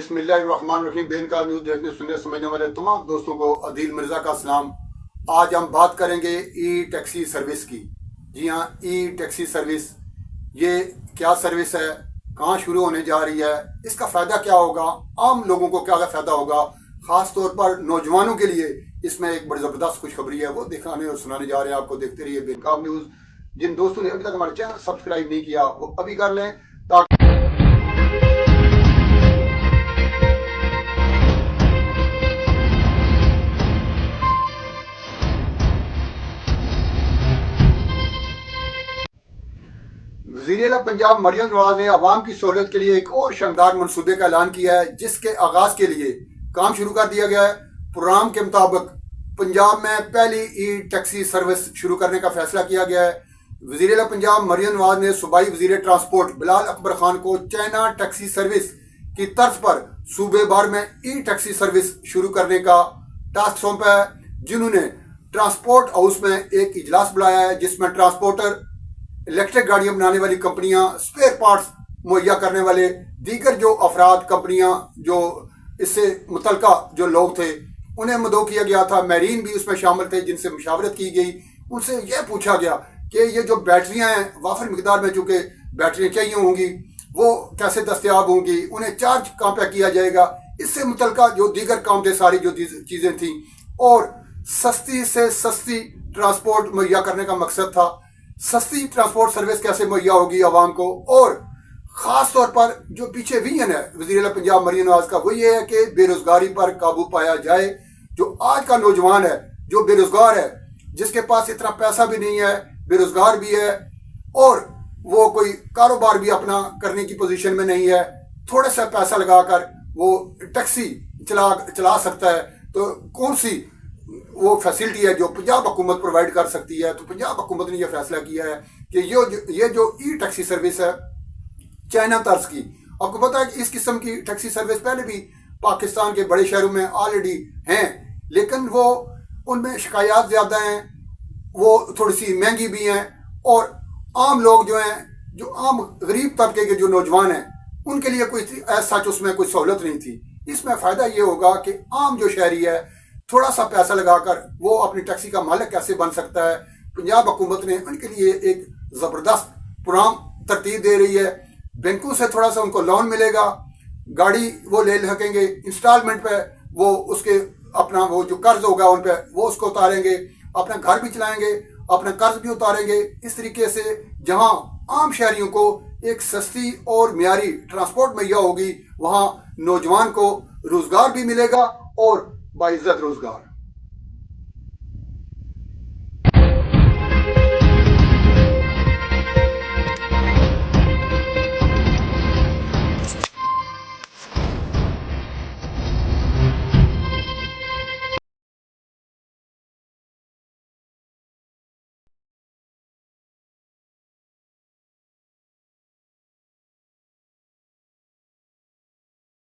बिस्मिल्लाहिर्रहमानिर्रहीम। बेन का न्यूज़ देखने सुनने समझने वाले तमाम दोस्तों को अदील मिर्ज़ा का सलाम। आज हम बात करेंगे ई टैक्सी सर्विस की। जी हाँ, ई टैक्सी सर्विस ये क्या सर्विस है, कहाँ शुरू होने जा रही है, इसका फ़ायदा क्या होगा, आम लोगों को क्या फ़ायदा होगा, ख़ास तौर पर नौजवानों के लिए इसमें एक बड़ी ज़बरदस्त खुशखबरी है, वो दिखाने और सुनाने जा रहे हैं आपको। देखते रहिए बेनकाब न्यूज़। जिन दोस्तों ने अभी तक हमारे चैनल सब्सक्राइब नहीं किया वो अभी कर लें ताकि वज़ीर-ए-आला पंजाब मरियम नवाज ने अवाम की सहूलियत के लिए एक और शानदार मनसूबे का ऐलान किया है, जिसके आगाज के लिए काम शुरू कर दिया गया है। प्रोग्राम के मुताबिक पंजाब में पहली ई टैक्सी सर्विस शुरू करने का फैसला किया गया है। वज़ीर-ए-आला पंजाब मरियम नवाज ने सूबाई वज़ीर ट्रांसपोर्ट बिलाल अकबर खान को चाइना टैक्सी सर्विस की तर्ज पर सूबे भर में ई टैक्सी सर्विस शुरू करने का टास्क सौंपा है, जिन्होंने ट्रांसपोर्ट हाउस में एक इजलास बुलाया है, जिसमें ट्रांसपोर्टर, इलेक्ट्रिक गाड़ियां बनाने वाली कंपनियां, स्पेयर पार्ट्स मुहैया करने वाले दीगर जो अफराद, कंपनियां, जो इससे मुतलका जो लोग थे, उन्हें मदऊ किया गया था। मैरीन भी उसमें शामिल थे, जिनसे मुशावरत की गई। उनसे यह पूछा गया कि ये जो बैटरियां हैं वाफर मिकदार में चूँकि बैटरियां चाहिए होंगी, वो कैसे दस्तियाब होंगी, उन्हें चार्ज कहाँ पे किया जाएगा, इससे मुतलका जो दीगर काम थे, सारी जो चीज़ें थी, और सस्ती से सस्ती ट्रांसपोर्ट मुहैया करने का मकसद था। सस्ती ट्रांसपोर्ट सर्विस कैसे मुहैया होगी आवाम को, और ख़ास तौर पर जो पीछे विजन है वज़ीर-ए-आला पंजाब मरियम नवाज का, वो ये है कि बेरोज़गारी पर काबू पाया जाए। जो आज का नौजवान है, जो बेरोज़गार है, जिसके पास इतना पैसा भी नहीं है, बेरोज़गार भी है, और वो कोई कारोबार भी अपना करने की पोजीशन में नहीं है, थोड़ा सा पैसा लगाकर वो टैक्सी चला सकता है, तो कौन सी वो फैसिलिटी है जो पंजाब हुकूमत प्रोवाइड कर सकती है। तो पंजाब हुकूमत ने यह फैसला किया है कि ये जो ई टैक्सी सर्विस है चाइना तर्ज की। आपको पता है कि इस किस्म की टैक्सी सर्विस पहले भी पाकिस्तान के बड़े शहरों में ऑलरेडी हैं, लेकिन वो उनमें शिकायत ज़्यादा हैं, वो थोड़ी सी महंगी भी हैं, और आम लोग जो हैं, जो आम गरीब तबके के जो नौजवान हैं, उनके लिए कोई ऐसा सच उसमें कोई सहूलत नहीं थी। इसमें फ़ायदा ये होगा कि आम जो शहरी है, थोड़ा सा पैसा लगाकर वो अपनी टैक्सी का मालिक कैसे बन सकता है। पंजाब हुकूमत ने उनके लिए एक ज़बरदस्त प्रोग्राम तरतीब दे रही है। बैंकों से थोड़ा सा उनको लोन मिलेगा, गाड़ी वो ले सकेंगे इंस्टॉलमेंट पे, वो उसके अपना वो जो कर्ज होगा उन पर वो उसको उतारेंगे, अपना घर भी चलाएंगे, अपना कर्ज भी उतारेंगे। इस तरीके से जहां आम शहरियों को एक सस्ती और मियारी ट्रांसपोर्ट मुहैया होगी, वहां नौजवान को रोजगार भी मिलेगा और बाइज्जत रोजगार।